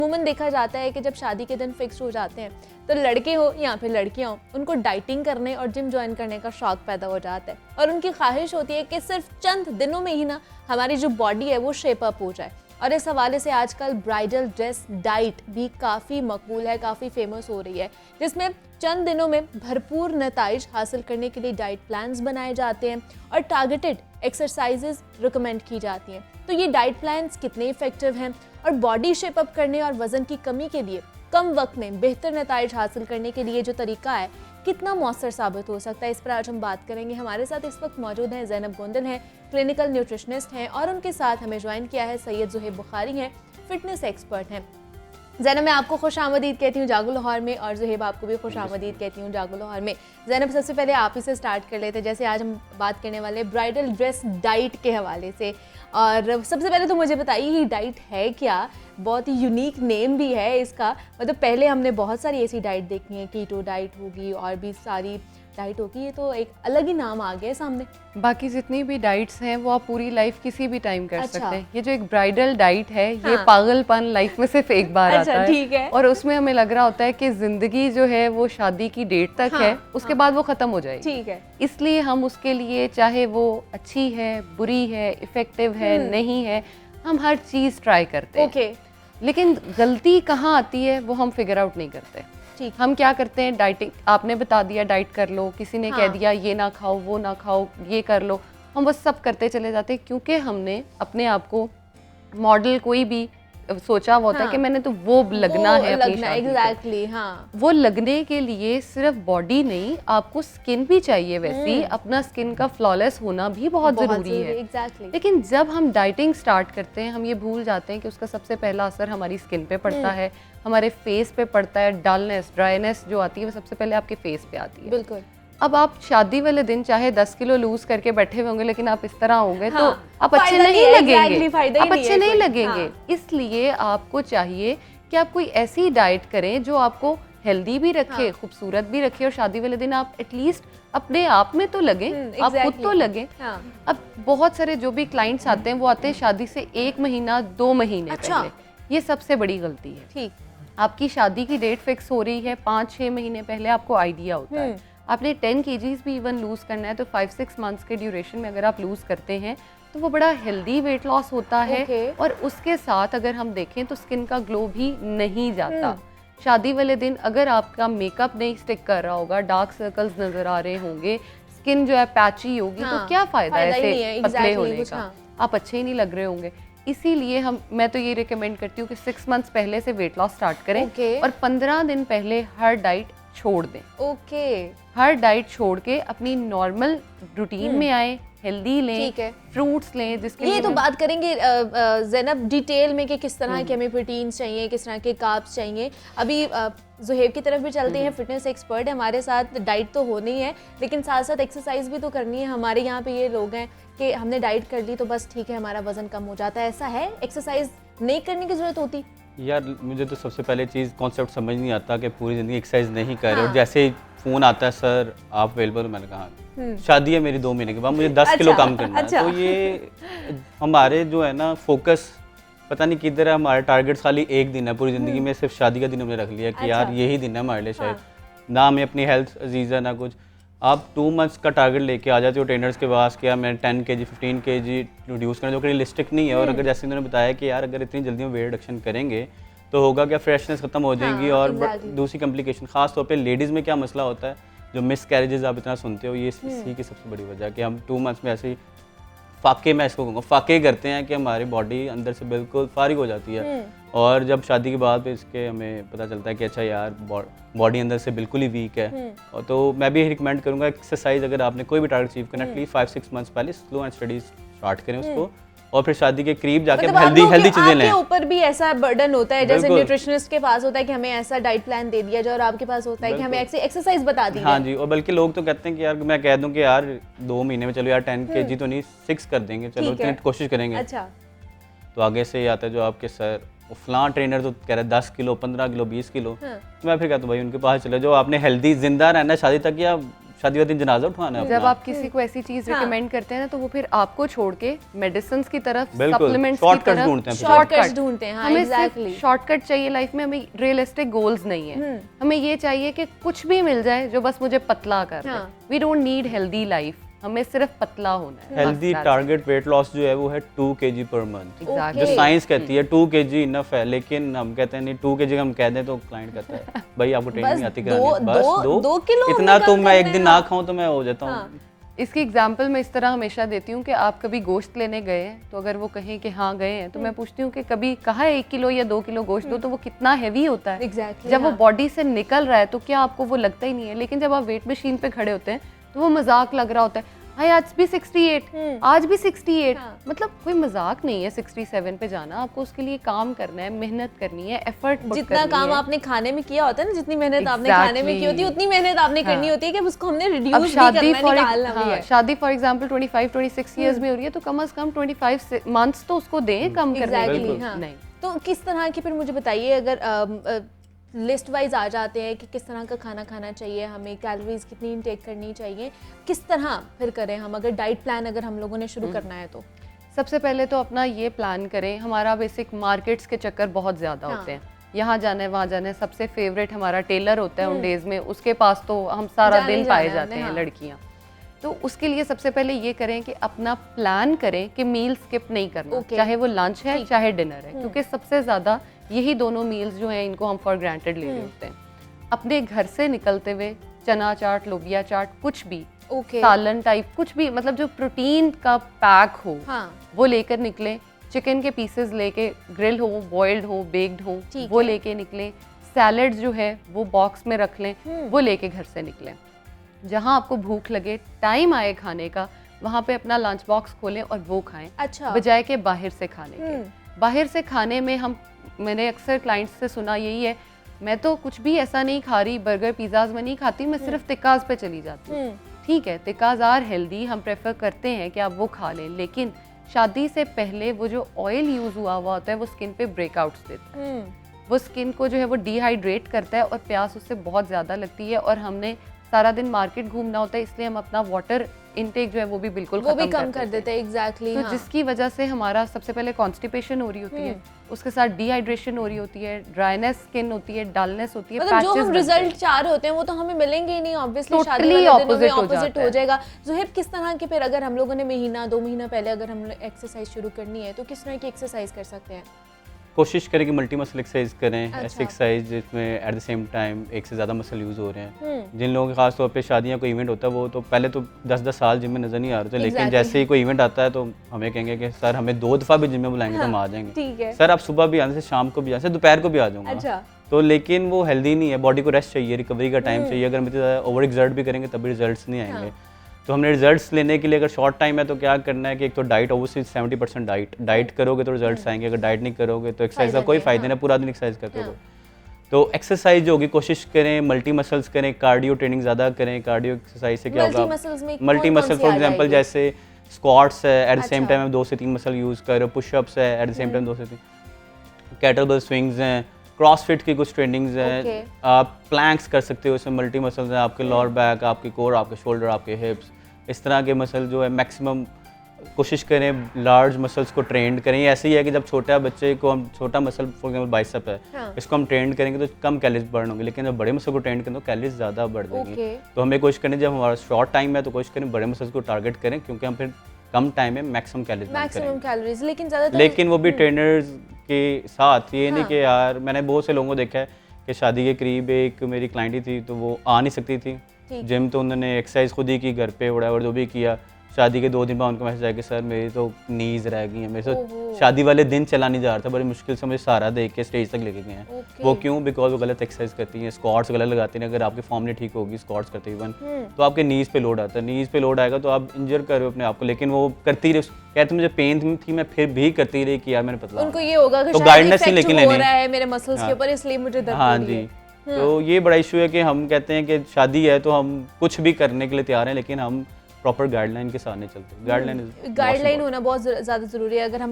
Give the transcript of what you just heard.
अमूमन देखा जाता है कि जब शादी के दिन फिक्स हो जाते हैं तो लड़के हो या फिर लड़कियां हो, उनको डाइटिंग करने और जिम ज्वाइन करने का शौक पैदा हो जाता है और उनकी ख्वाहिश होती है कि सिर्फ चंद दिनों में ही ना हमारी जो बॉडी है वो शेप अप हो जाए। और इस हवाले से आजकल ब्राइडल ड्रेस डाइट भी काफ़ी मकबूल है, काफ़ी फेमस हो रही है, जिसमें चंद दिनों में भरपूर नताइज हासिल करने के लिए डाइट प्लान्स बनाए जाते हैं और टारगेटेड एक्सरसाइजेज रिकमेंड की जाती हैं। तो ये डाइट प्लान्स कितने इफेक्टिव हैं और बॉडी शेप अप करने और वजन की कमी के लिए कम वक्त में बेहतर नताइज हासिल करने के लिए जो तरीका है कितना मौसर साबित हो सकता है, इस पर आज हम बात करेंगे। हमारे साथ इस वक्त मौजूद हैं ज़ैनब गोंदल हैं, क्लिनिकल न्यूट्रिशनिस्ट हैं, और उनके साथ हमें ज्वाइन किया है सैयद ज़ुहैब बुखारी हैं, फिटनेस एक्सपर्ट हैं। ज़ैनब, मैं आपको खुश आमदीद कहती हूँ जागो लाहौर में, और ज़ुहैब आपको भी खुश आमदीद कहती हूँ जागो लाहौर में। ज़ैनब, सबसे पहले आप ही से स्टार्ट कर लेते हैं, जैसे आज हम बात करने वाले ब्राइडल ड्रेस डाइट के हवाले से। और सबसे पहले तो मुझे बताइए ये डाइट है क्या? बहुत ही यूनिक नेम भी है इसका, मतलब पहले हमने बहुत सारी ऐसी डाइट देखी है, कीटो डाइट होगी और भी सारी डाइट होगी, ये तो एक अलग ही नाम आ गया सामने। बाकी जितनी भी डाइट्स हैं वो आप पूरी लाइफ किसी भी टाइम कर अच्छा। सकते हैं। ये जो एक ब्राइडल डाइट है ये हाँ। पागलपन लाइफ में सिर्फ एक बार अच्छा, आता ठीक है। और उसमें हमें लग रहा होता है कि जिंदगी जो है वो शादी की डेट तक हाँ, है, उसके बाद वो खत्म हो जाएगी। ठीक है। इसलिए हम उसके लिए चाहे वो अच्छी है, बुरी है, इफेक्टिव है, नहीं है, हम हर चीज ट्राई करते हैं। ओके, लेकिन गलती कहाँ आती है वो हम फिगर आउट नहीं करते। ठीक। हम क्या करते हैं, डाइटिंग आपने बता दिया डाइट कर लो, किसी ने कह हाँ। दिया ये ना खाओ, वो ना खाओ, ये कर लो, हम बस सब करते चले जाते हैं क्योंकि हमने अपने आप को मॉडल कोई भी सोचा हुआ होता है हाँ। कि मैंने तो वो लगना है अपनी शादी पे। एग्जैक्टली, हाँ। वो लगने के लिए सिर्फ बॉडी नहीं, आपको स्किन भी चाहिए वैसी, अपना स्किन का फ्लॉलेस होना भी बहुत जरूरी है। एग्जैक्टली। लेकिन जब हम डाइटिंग स्टार्ट करते हैं हम ये भूल जाते हैं कि उसका सबसे पहला असर हमारी स्किन पे पड़ता है, हमारे फेस पे पड़ता है। डलनेस, ड्राइनेस जो आती है वो सबसे पहले आपके फेस पे आती है। बिल्कुल। अब आप शादी वाले दिन चाहे 10 किलो लूज करके बैठे हुए होंगे, लेकिन आप इस तरह होंगे हाँ, तो आप अच्छे फायदा नहीं नहीं है, लगेंगे। exactly, फायदा ही आप नहीं अच्छे है नहीं कोई। लगेंगे। हाँ। इसलिए आपको चाहिए कि आप कोई ऐसी डाइट करें जो आपको हेल्दी भी रखे, हाँ। खूबसूरत भी रखे, और शादी वाले दिन आप एटलीस्ट अपने आप में तो लगे, आप खुद तो लगे। हाँ। अब बहुत सारे जो भी क्लाइंट्स आते हैं वो आते हैं शादी से 1 महीना 2 महीने अच्छा। पहले। ये सबसे बड़ी गलती है। ठीक। आपकी शादी की डेट फिक्स हो रही है 5-6 महीने पहले आपको आइडिया होता है। आपने 10 kgs भी इवन लूज करना है तो 5-6 मंथ्स के ड्यूरेशन में अगर आप लूज करते हैं तो वो बड़ा हेल्दी वेट लॉस होता है। Okay. और उसके साथ अगर हम देखें तो स्किन का ग्लो भी नहीं जाता। शादी वाले दिन अगर आपका मेकअप नहीं स्टिक कर रहा होगा, डार्क सर्कल्स नजर आ रहे होंगे, स्किन जो है पैची होगी, हाँ, तो क्या फायदा फायदा ही ऐसे नहीं है, पतले exactly, होने कुछ, का। हाँ। आप अच्छे ही नहीं लग रहे होंगे। इसीलिए मैं तो ये रिकमेंड करती हूँ कि 6 मंथ्स पहले से वेट लॉस स्टार्ट करें। Okay. और 15 दिन पहले हर डाइट छोड़ दें। ओके। हर डाइट छोड़ के अपनी नॉर्मल रूटीन में आए, हेल्दी लें, ठीक है। फ्रूट्स लें, जिसके ये लिए तो बात करेंगे ज़ैनब डिटेल में कि किस तरह के हमें प्रोटीन्स चाहिए, किस तरह के कार्ब्स चाहिए। अभी ज़ुहैब की तरफ भी चलते हैं, फिटनेस एक्सपर्ट है हमारे साथ। डाइट तो होनी है लेकिन साथ साथ एक्सरसाइज भी तो करनी है। हमारे यहाँ पे ये लोग हैं कि हमने डाइट कर ली तो बस ठीक है, हमारा वजन कम हो जाता है, ऐसा है? एक्सरसाइज नहीं करने की जरूरत होती? यार मुझे तो सबसे पहले चीज़ कॉन्सेप्ट समझ नहीं आता कि पूरी ज़िंदगी एक्सरसाइज नहीं कर रहे। हाँ। और जैसे ही फ़ोन आता है सर आप अवेलेबल हो, मैंने कहा शादी है मेरी 2 महीने के बाद, मुझे 10 किलो अच्छा, कम करना अच्छा। है। तो ये हमारे जो है ना फोकस पता नहीं किधर है। हमारे टारगेट्स खाली एक दिन है पूरी ज़िंदगी में, सिर्फ शादी का दिन हमने रख लिया कि यार अच्छा। यही दिन है हमारे लिए शायद। ना हमें अपनी हेल्थ अजीज़ है ना कुछ। आप 2 मंथ्स का टारगेट लेके आ जाते हो ट्रेनर्स के पास कि यार मैं 10 kg 15 kg रिड्यूस करना, जो कि रियलिस्टिक नहीं है। और अगर जैसे उन्होंने बताया कि यार अगर इतनी जल्दी में वेट रिडक्शन करेंगे तो होगा क्या, फ्रेशनेस खत्म हो जाएंगी। हाँ, और exactly. दूसरी कॉम्प्लिकेशन खास तौर पे लेडीज़ में क्या मसला होता है, जो मिस कैरेजेस आप इतना सुनते हो, ये इसी की सबसे बड़ी वजह है कि हम 2 मंथ्स में ऐसे ही फाके, मैं इसको कहूँगा फाके करते हैं कि हमारी बॉडी अंदर से बिल्कुल फारिग हो जाती है। और जब शादी के बाद फिर इसके हमें पता चलता है कि अच्छा यार बॉडी अंदर से बिल्कुल ही वीक है। और तो मैं भी रिकमेंड करूँगा एक्सरसाइज अगर आपने कोई भी टारगेट अचीव करना, एटलीस्ट 5-6 मंथ्स पहले स्लो एंड स्टडी स्टार्ट करें उसको, और फिर शादी के करीब जाके मतलब हेल्दी आप लोगों चीज़ें के लें। ऊपर भी ऐसा बर्डन होता है, जैसे बिल्कुल। न्यूट्रिशनिस्ट के पास होता है कि हमें ऐसा डाइट प्लान दे दिया जाए, और आपके पास होता है कि हमें एक्सरसाइज बता दी हाँ जाए। जी। और बल्कि लोग तो कहते हैं कि यार मैं कह दूं कि यार 2 महीने में चलो यार 10 kg तो नहीं 6 कर देंगे, चलो ठीक है। इतनी कोशिश करेंगे। अच्छा। तो आगे से ये आता है जो आपके सर फलां ट्रेनर तो कह रहे हैं 10 किलो 15 किलो 20 किलो। तो मैं फिर कहता हूँ भाई उनके पास चले जो आपने हेल्दी जिंदा रहना है शादी तक, या शादी वाले दिन जनाजा उठवाना है जब अपना। आप किसी को ऐसी चीज हाँ। रिकमेंड करते हैं ना, तो वो फिर आपको छोड़ के मेडिसिन की तरफ, बिल्कुल, सप्लीमेंट्स की shortcuts तरफ ढूंढते हैं फिर। Shortcuts ढूंढते हैं, हाँ, हमें exactly. सिर्फ शॉर्टकट चाहिए लाइफ में, हमें रियलिस्टिक गोल्स नहीं है। हमें ये चाहिए कि कुछ भी मिल जाए जो बस मुझे पतला कर दे। हाँ। We don't need healthy life, हमें सिर्फ पतला होना है। हेल्दी टारगेट वेट लॉस जो है वो है 2 kg पर मंथ। Exactly. जो साइंस कहती है 2 kg इनफ है, लेकिन हम कहते हैं नहीं 2 kg हम कह दें तो क्लाइंट कहता है भाई आपको ट्रेनिंग नहीं आती करानी, बस 2 किलो इतना हमने तो कम मैं करना एक दिन है, ना हाँ। खाऊं तो मैं हो जाता हूँ। इसकी एग्जाम्पल मैं इस तरह हमेशा देती हूँ कि आप कभी गोश्त लेने गए हैं, तो अगर वो कहें कि हाँ गए हैं, तो मैं पूछती हूँ कि कभी कहा है 1 किलो या 2 किलो गोश्त दो, तो वो कितना हैवी होता है। Exactly, जब वो हाँ। बॉडी से निकल रहा है तो क्या आपको वो लगता ही नहीं है, लेकिन जब आप वेट मशीन पे खड़े होते हैं तो वो मजाक लग रहा होता है, भाई आज भी 68, आज भी 68। हाँ। मतलब कोई मजाक नहीं है 67 पे जाना, आपको उसके लिए काम करना है, मेहनत करनी है, एफर्ट जितना काम आपने खाने में किया होता है ना, जितनी मेहनत आपने खाने में की होती है, उतनी मेहनत आपने करनी होती है कि उसको हमने अब रिड्यूस भी शादी करना है, फॉर निकालना भी है। शादी फॉर एग्जांपल 25-26 इयर्स में हो रही है, तो कम से कम 25 मंथ्स तो उसको दें कम करने के Exactly, लिए। हाँ। नहीं, तो किस तरह की, फिर मुझे बताइए, अगर लिस्ट वाइज आ जाते हैं कि किस तरह का खाना खाना चाहिए हमें, कैलोरीज कितनी इनटेक करनी चाहिए, किस तरह फिर करें हम, अगर डाइट प्लान अगर हम लोगों ने शुरू करना है तो? सबसे पहले तो अपना ये प्लान करें, हमारा बेसिक मार्केट्स के चक्कर बहुत ज़्यादा हाँ। होते हैं, यहाँ जाना है वहाँ जाना है। सबसे फेवरेट हमारा टेलर होता है उन डेज में, उसके पास तो हम सारा जाना ही दिन जाना पाए है जाते हमने, हैं हाँ। लड़कियाँ। तो उसके लिए सबसे पहले ये करें कि अपना प्लान करें कि मील स्किप नहीं करना, Okay. चाहे वो लंच है चाहे डिनर है, क्योंकि सबसे ज़्यादा यही दोनों मील्स जो हैं इनको हम फॉर ग्रांटेड ले रहे होते हैं। अपने घर से निकलते हुए चना चाट, लोबिया चाट, कुछ भी ओके, सालन टाइप कुछ भी, मतलब जो प्रोटीन का पैक हो हाँ, वो लेकर निकलें। चिकन के पीसेस लेके, ग्रिल हो, बॉइल्ड हो, बेक्ड हो, ठीक वो है। लेके निकलें। सैलड जो है वो बॉक्स में रख लें, वो लेके घर से निकलें। जहाँ आपको भूख लगे, टाइम आए खाने का, वहाँ पे अपना लंच बॉक्स खोलें और वो खाएं, अच्छा, बजाय के बाहर से खाने के। बाहर से खाने में मैंने अक्सर क्लाइंट्स से सुना यही है, मैं तो कुछ भी ऐसा नहीं खा रही, बर्गर पिज़्ज़ाज में नहीं खाती, मैं सिर्फ तिक्काज पे चली जाती हूँ। ठीक है, तिक्काज आर हेल्दी, हम प्रेफर करते हैं कि आप वो खा लें, लेकिन शादी से पहले वो जो ऑयल यूज़ हुआ होता है वो स्किन पे ब्रेकआउट्स देता है, वो स्किन को जो है वो डिहाइड्रेट करता है और प्यास उससे बहुत ज़्यादा लगती है। और हमने सारा दिन मार्केट घूमना होता है, इसलिए हम अपना वाटर इनटेक जो है वो भी बिल्कुल वो भी खत्म कम कर देते हैं। एग्जैक्टली, तो जिसकी वजह से हमारा सबसे पहले कॉन्स्टिपेशन हो रही होती है, उसके साथ डिहाइड्रेशन हो रही होती है, ड्राइनेस स्किन होती है, डलनेस होती है, मतलब जो patches हम बनते हैं। रिजल्ट चाह रहे होते हैं वो तो हमें मिलेंगे ही नहीं, ऑब्वियसली शादी Totally वाले दिनों में opposite हो ऑपोजिट जाता हो है। जाएगा। ज़ुहैब, किस तरह के, फिर अगर हम लोगों ने महीना 2 महीना पहले अगर हम एक्सरसाइज शुरू करनी है तो किस तरह की एक्सरसाइज कर सकते हैं? कोशिश करें कि मल्टी मसल एक्सरसाइज करें, अच्छा। ऐसी एक्सरसाइज जिसमें एट द सेम टाइम एक से ज़्यादा मसल यूज़ हो रहे हैं। जिन लोगों के खास तौर पे शादियाँ कोई इवेंट होता है वो तो पहले तो 10-10 साल जिम में नज़र नहीं आ रहे थे, लेकिन Exactly. जैसे ही कोई इवेंट आता है तो हमें कहेंगे कि सर हमें 2 दफ़ा भी जिम में बुलाएंगे तो हम आ जाएंगे। ठीक है, सर आप सुबह भी आने से, शाम को भी आने से, दोपहर को भी आ जाऊँगा। अच्छा, तो लेकिन वो हेल्दी नहीं है, बॉडी को रेस्ट चाहिए, रिकवरी का टाइम चाहिए। अगर हम इतनी ज़्यादा ओवर एक्सर्ट भी करेंगे तभी रिजल्ट्स नहीं आएंगे। तो हमने रिजल्ट्स लेने के लिए अगर शॉर्ट टाइम है तो क्या करना है कि एक तो डाइट, ओवरसी 70% डाइट करोगे तो रिजल्ट्स आएंगे, अगर डाइट नहीं करोगे तो एक्सरसाइज का कोई फायदा नहीं, पूरा दिन एक्सरसाइज करते हो। तो एक्सरसाइज जो होगी कोशिश करें मल्टी मसल्स करें, कार्डियो ट्रेनिंग ज़्यादा करें। कार्डियो एक्सरसाइज से क्या होगा, मसल्स में मल्टी कौन-कौन मसल सी फॉर आ एग्जांपल जाएगी? जैसे स्क्वाट्स है, एट द सेम अच्छा। टाइम हम 2 से 3 मसल यूज़ कर रहे हो, पुशअप्स है, एट द सेम टाइम 2 से 3, कैटलबेल स्विंग्स हैं, क्रॉसफिट की कुछ ट्रेनिंग्स Okay. हैं, आप प्लैंक्स कर सकते हो, इसमें मल्टी मसल्स हैं, आपके लोअर बैक, आपके कोर, आपके शोल्डर, आपके हिप्स, इस तरह के मसल जो है मैक्सिमम कोशिश करें लार्ज मसल्स को ट्रेंड करें। ये ऐसे ही है कि जब छोटा बच्चे को हम, छोटा मसल फॉर एग्जांपल बाइसेप है, हाँ। इसको हम ट्रेंड करेंगे तो कम कैलोरीज बर्न होंगे, लेकिन जब बड़े मसल को ट्रेंड करें तो कैलोरीज ज़्यादा बढ़ जाएंगी। Okay. तो हमें कोशिश करें जब हमारा शॉर्ट टाइम है तो कोशिश करें बड़े मसल्स को टारगेट करें, क्योंकि हम फिर कम टाइम में मैक्सिमम कैलोरीज बर्न मैक्सिमम करेंगे। कैलोरीज, लेकिन ज़्यादातर लेकिन वो भी ट्रेनर्स के साथ, ये नहीं हाँ। कि यार, मैंने बहुत से लोगों को देखा है कि शादी के करीब एक मेरी क्लाइंट ही थी तो वो आ नहीं सकती थी ठीक। जिम, तो उन्होंने एक्सरसाइज खुद ही की घर पे, व्हाटएवर जो भी किया। शादी के 2 दिन बाद उनका मैसेज आया कि सर मेरी तो नीज रह गई हैं, मेरे ओहो। से शादी वाले दिन चला नहीं जा रहा था, बड़ी मुश्किल से मुझे सहारा दे के स्टेज तक लेके गए हैं। Okay. वो क्यों? बिकॉज वो गलत एक्सरसाइज करती हैं, स्क्वाट्स गलत लगाती हैं। अगर आपकी फॉर्म नहीं ठीक होगी स्क्वाट्स करते हुए तो आपके नीज पे लोड आता है, नीज पे लोड आएगा तो आप इंजर कर रहे हो अपने आप को। लेकिन वो करती रही, कहते मुझे पेन थी, मैं फिर भी करती रही कि यार मैंने पतला उनको ये होगा कि तो शायद guidance नहीं इफेक्ट लेकिन हो लेनी। रहा है मेरे मसल्स के हाँ। ऊपर, इसलिए मुझे दर्द हाँ हो रही जी। है। तो ये बड़ा इशू है कि हम कहते हैं कि शादी है तो हम कुछ भी करने के लिए तैयार हैं, लेकिन हम प्रॉपर गाइडलाइन के साथ नहीं चलते। गाइडलाइन गाइडलाइन होना बहुत ज़्यादा ज़रूरी है। अगर हम